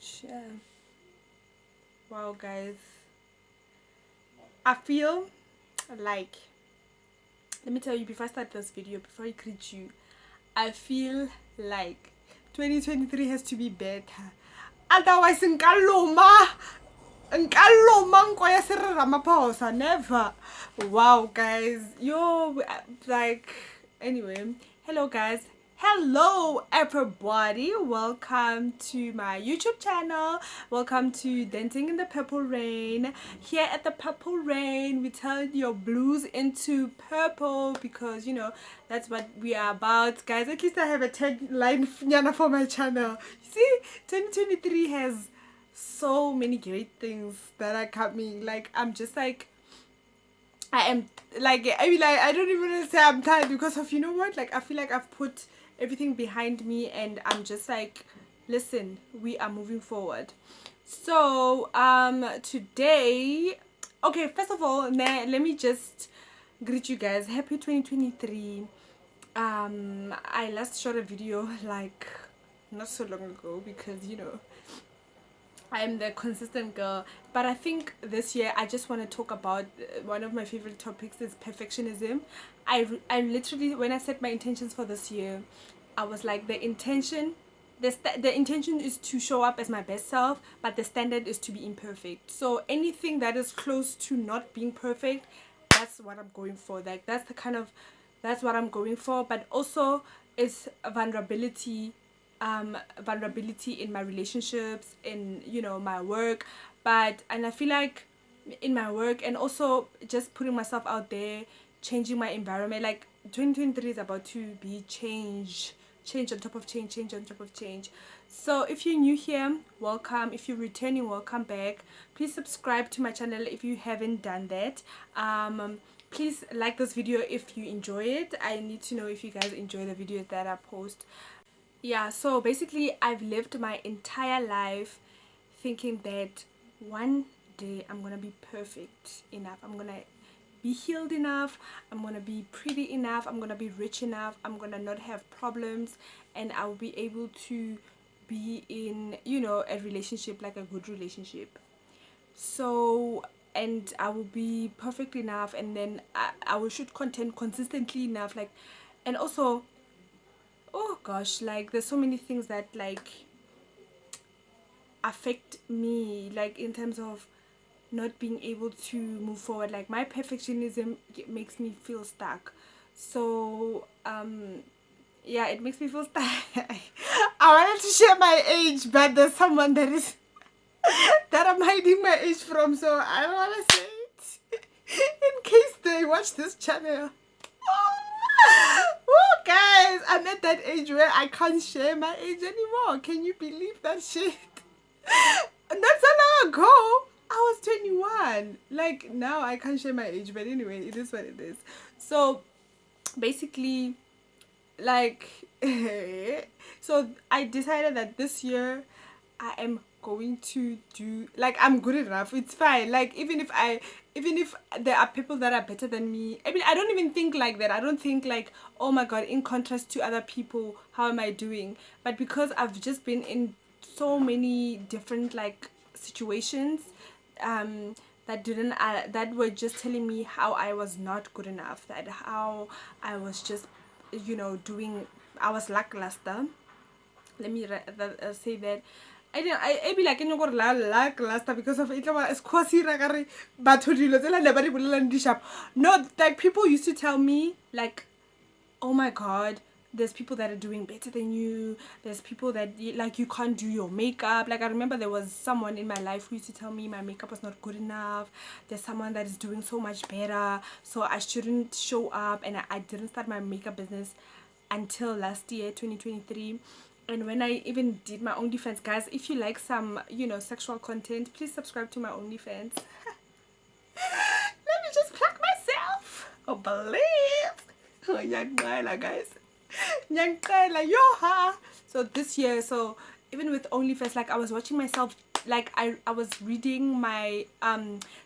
Sure. Wow, guys. I feel like, let me tell you before I start this video, before I greet you, I feel like 2023 has to be better. Otherwise, nkaloma nko ya Cyril Ramaphosa, never. Wow, guys. Yo, like, anyway. Hello, guys. Hello, everybody. Welcome to my YouTube channel. Welcome to Dancing in the Purple Rain. Here at the Purple Rain, we turn your blues into purple because, you know, that's what we are about. Guys, at least I have a tagline for my channel. You see, 2023 has so many great things that are coming. Like, I'm just like, I am like, I mean, like, I don't even want to say I'm tired because of, you know what, like, I feel like I've put everything behind me and I'm just like, listen, we are moving forward. So today, okay, first of all, let me just greet you guys. Happy 2023. I last shot a video like not so long ago because, you know, I'm the consistent girl, but I think this year I just want to talk about one of my favorite topics is perfectionism. I literally, when I set my intentions for this year, I was like, the intention, the intention is to show up as my best self, but the standard is to be imperfect. So anything that is close to not being perfect, that's what I'm going for. Like, that's what I'm going for. But also, it's vulnerability in my relationships, in, you know, my work. And I feel like in my work, and also just putting myself out there, changing my environment. Like, 2023 is about to be change on top of change on top of change. So if you're new here, welcome. If you're returning, welcome back. Please subscribe to my channel if you haven't done that. Please like this video if you enjoy it. I need to know if you guys enjoy the videos that I post. Yeah, so basically I've lived my entire life thinking that one day I'm gonna be perfect enough, I'm gonna be healed enough, I'm gonna be pretty enough, I'm gonna be rich enough, I'm gonna not have problems, and I'll be able to be in, you know, a relationship, like a good relationship. So, and I will be perfect enough, and then I will shoot content consistently enough, like. And also, oh gosh, like, there's so many things that like affect me, like in terms of not being able to move forward. Like, my perfectionism makes me feel stuck. So yeah, it makes me feel stuck. I wanted to share my age, but there's someone that is that I'm hiding my age from, so I don't want to say it in case they watch this channel. Oh, guys, I'm at that age where I can't share my age anymore. Can you believe that shit? Not so long ago, I was 21. Like, now I can't share my age, but anyway, it is what it is. So, basically, like, so I decided that this year I am going to do, like, I'm good enough. It's fine. Like, even if there are people that are better than me, I mean, I don't even think like that. I don't think like, oh my god, in contrast to other people, how am I doing? But because I've just been in so many different like situations, that were just telling me how I was not good enough, that how I was just, you know, doing, I was lackluster. Let me say that I be like go lackluster because of it was quasi ragare batho dilo tsela ne ba di bolelang di sharp. No, like, people used to tell me like, oh my god, there's people that are doing better than you, there's people that like, you can't do your makeup. Like, I remember there was someone in my life who used to tell me my makeup was not good enough, there's someone that is doing so much better, so I shouldn't show up. And I didn't start my makeup business until last year, 2023. And when I even did my OnlyFans, guys, if you like some, you know, sexual content, please subscribe to my OnlyFans. Let me just plug myself. Oh, believe. Oh, Nyangqala, guys. Nyangqala, yoha. So this year, so even with OnlyFans, like, I was watching myself, like, I was reading my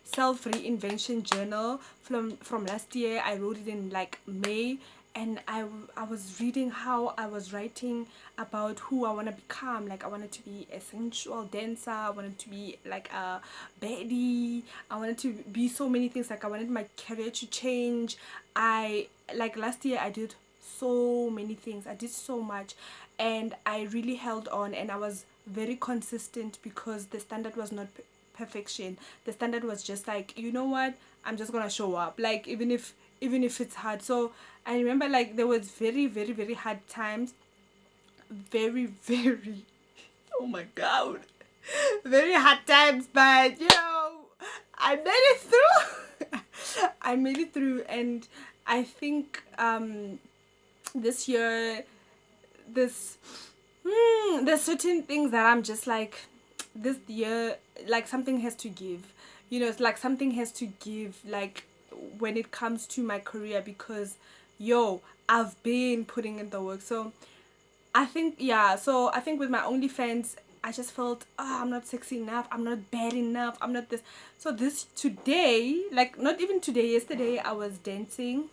self reinvention journal from last year. I wrote it in like May, and I was reading how I was writing about who I want to become. Like I wanted to be a sensual dancer, I wanted to be like a baddie, I wanted to be so many things. Like I wanted my career to change. I like last year I did so many things, I did so much, and I really held on, and I was very consistent because the standard was not perfection. The standard was just like, you know what, I'm just gonna show up, like even if it's hard. So I remember like there was very very very hard times, very very oh my god, very hard times, but you know, I made it through. I made it through, and I think this year, this there's certain things that I'm just like, this year, like something has to give, you know. It's like something has to give, like when it comes to my career, because yo, I've been putting in the work. So I think, yeah, so I think with my OnlyFans, I just felt, oh, I'm not sexy enough, I'm not bad enough, I'm not this. So this today, like not even today, yesterday I was dancing,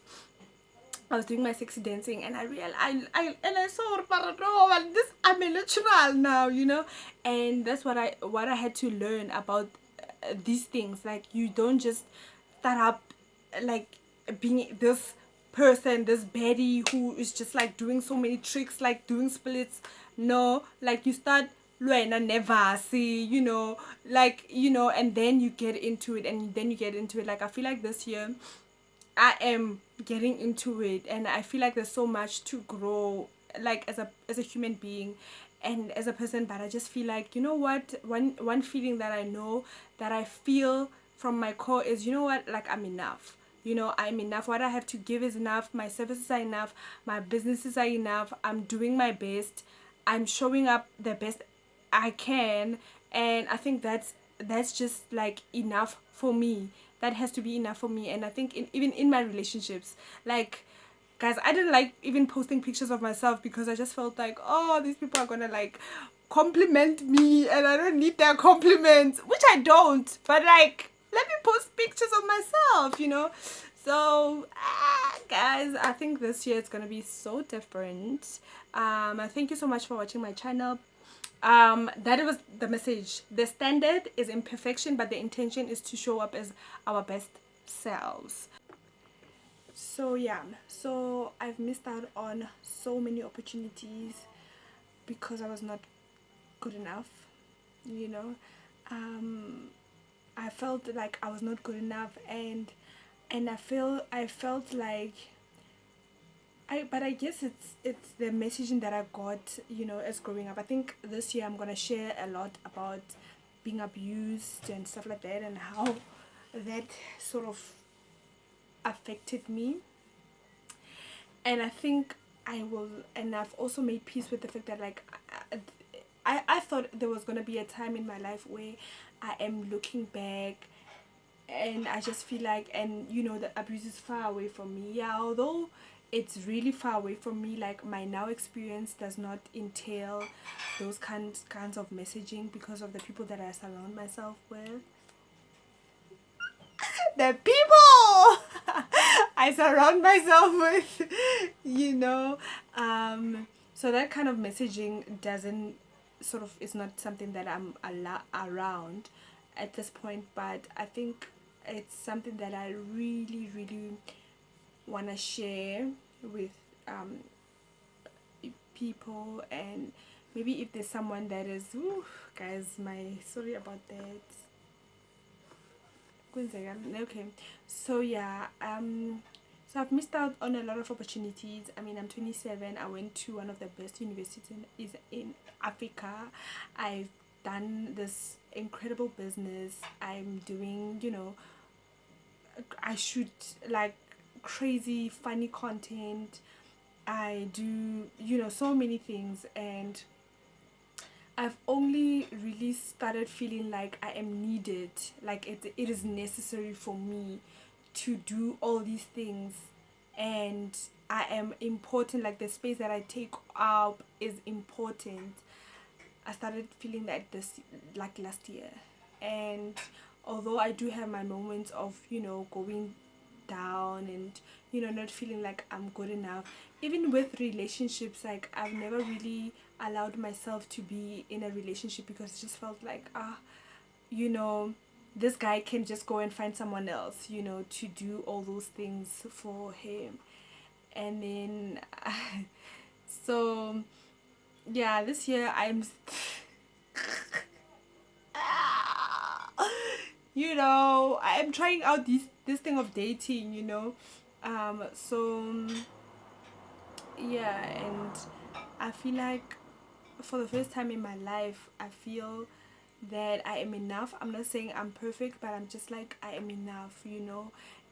I was doing my sexy dancing, and I realized I saw, no, well, this, I'm a natural now, you know. And that's what I had to learn about these things. Like you don't just start up like being this person, this baddie who is just like doing so many tricks, like doing splits. No, like you start Luena never see, you know, like, you know, and then you get into it, and then you get into it. Like I feel like this year I am getting into it, and I feel like there's so much to grow, like as a human being and as a person. But I just feel like, you know what, one feeling that I know, that I feel from my core is, you know what, like I'm enough. You know, I'm enough. What I have to give is enough. My services are enough. My businesses are enough. I'm doing my best. I'm showing up the best I can, and I think that's just like enough for me. That has to be enough for me. And I think even in my relationships, like guys, I didn't like even posting pictures of myself, because I just felt like, oh, these people are gonna like compliment me, and I don't need their compliments, which I don't, but like let me post pictures of myself, you know. So guys, I think this year it's gonna be so different. Thank you so much for watching my channel. That was the message. The standard is imperfection, but the intention is to show up as our best selves. So yeah, so I've missed out on so many opportunities because I was not good enough, you know. um I felt like I was not good enough, and I felt like but I guess it's the messaging that I got, you know, as growing up. I think this year I'm gonna share a lot about being abused and stuff like that, and how that sort of affected me. And I think I will, and I've also made peace with the fact that like I thought there was gonna be a time in my life where I am looking back, and I just feel like, and you know, the abuse is far away from me. Yeah, although it's really far away from me, like my now experience does not entail those kinds of messaging, because of the people that I surround myself with. The people I surround myself with, you know. So that kind of messaging doesn't sort of, is not something that I'm around at this point. But I think it's something that I really really want to share with um people. And maybe if there's someone that is, ooh, guys, my sorry about that. Okay, so yeah, so I've missed out on a lot of opportunities. I mean, I'm 27. I went to one of the best universities in Africa. I've done this incredible business. I'm doing, you know, I shoot like crazy funny content. I do, you know, so many things, and I've only really started feeling like I am needed, like it is necessary for me to do all these things, and I am important, like the space that I take up is important. I started feeling that this, like last year. And although I do have my moments of, you know, going down and not feeling like I'm good enough. Even with relationships, like I've never really allowed myself to be in a relationship because it just felt like you know this guy can just go and find someone else, to do all those things for him. And then so yeah, this year I'm I'm trying out this thing of dating, so yeah. And I feel like for the first time in my life, I feel that I am enough. I'm not saying I'm perfect, but I'm just like I am enough,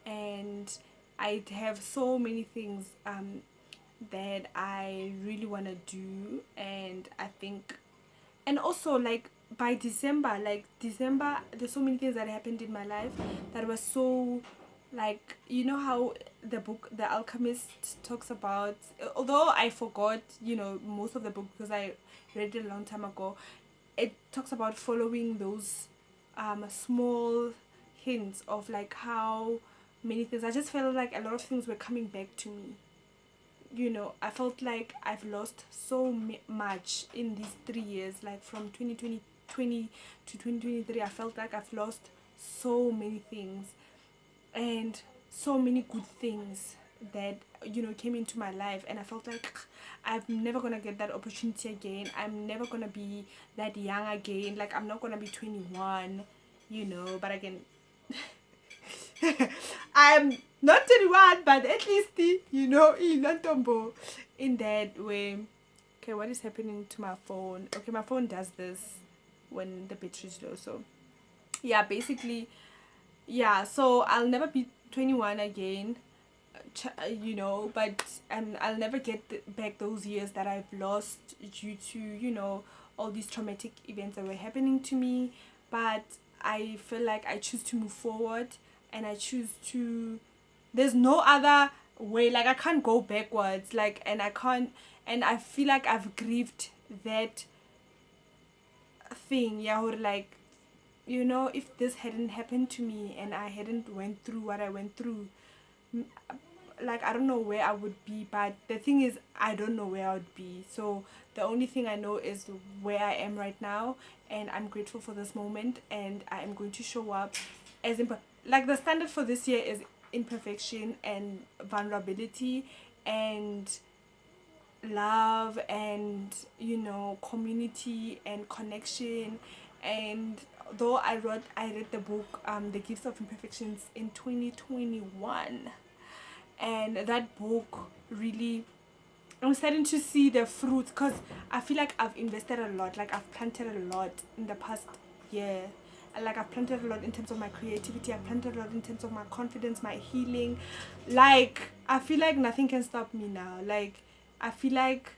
and I have so many things that I really want to do. And I think, and also like by December, there's so many things that happened in my life that was so, like, how the book The Alchemist talks about, although I forgot most of the book because I read it a long time ago. It talks about following those small hints of like how many things. I just felt like a lot of things were coming back to me. I felt like I've lost so much in these 3 years, like from 2020 to 2023. I felt like I've lost so many things, and so many good things that came into my life. And I felt like I'm never gonna get that opportunity again. I'm never gonna be that young again. Like, I'm not gonna be 21, but again, I'm not 21, but at least in that way. Okay, what is happening to my phone? Okay, my phone does this when the battery's low. So yeah, basically, yeah, so I'll never be 21 again, but I'll never get back those years that I've lost due to all these traumatic events that were happening to me. But I feel like I choose to move forward, and I choose to, there's no other way. Like, I can't go backwards, like, and I can't, and I feel like I've grieved that thing, yeah, or like, if this hadn't happened to me and I hadn't went through what I went through, like, I don't know where I would be. But the thing is, I don't know where I would be. So the only thing I know is where I am right now, and I'm grateful for this moment, and I am going to show up as like, the standard for this year is imperfection and vulnerability and love and community and connection. And though I read the book The Gifts of Imperfections in 2021, and that book really, I'm starting to see the fruits, because I feel like I've invested a lot. Like, I've planted a lot in the past year. Like, I've planted a lot in terms of my creativity. I've planted a lot in terms of my confidence, my healing. Like, I feel like nothing can stop me now. Like, I feel like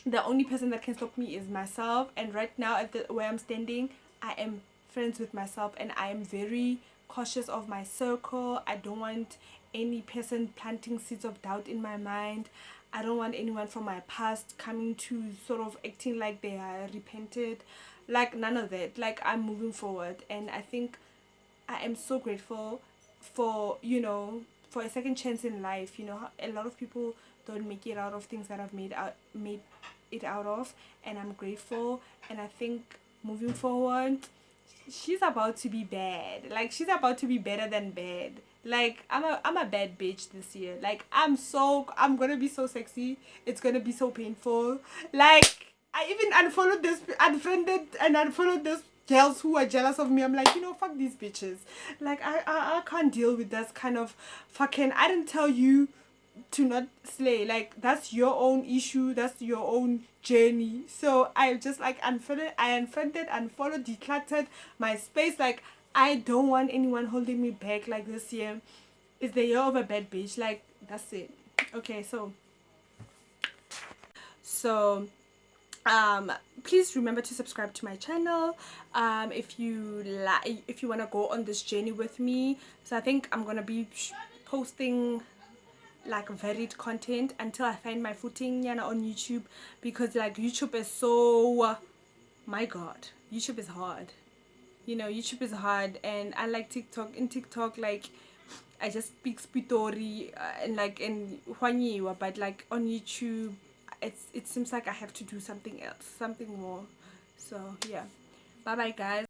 the only person that can stop me is myself. And right now, where I'm standing, I am friends with myself, and I am very cautious of my circle. I don't want any person planting seeds of doubt in my mind. I don't want anyone from my past coming to sort of acting like they are repented. Like, none of that. Like, I'm moving forward, and I think I am so grateful for for a second chance in life. A lot of people don't make it out of things that I've made it out of, and I'm grateful. And I think moving forward, she's about to be bad. Like, she's about to be better than bad. Like, I'm a bad bitch this year. Like, I'm gonna be so sexy. It's gonna be so painful. Like, I even unfriended and unfollowed those girls who are jealous of me. I'm like, fuck these bitches. Like, I can't deal with this kind of fucking, I didn't tell you to not slay. Like, that's your own issue, that's your own journey. So I just, like, unfriended, unfollowed, decluttered my space. Like, I don't want anyone holding me back. Like, this year is the year of a bad bitch. Like, that's it. Okay, so please remember to subscribe to my channel if you want to go on this journey with me. So I think I'm gonna be posting like varied content until I find my footing on YouTube, because like YouTube is so, my god, YouTube is hard. YouTube is hard. And I like TikTok. In TikTok, like, I just speak Spitori and like in Hwanyiwa, but like on YouTube, it seems like I have to do something else, something more. So yeah, bye bye guys.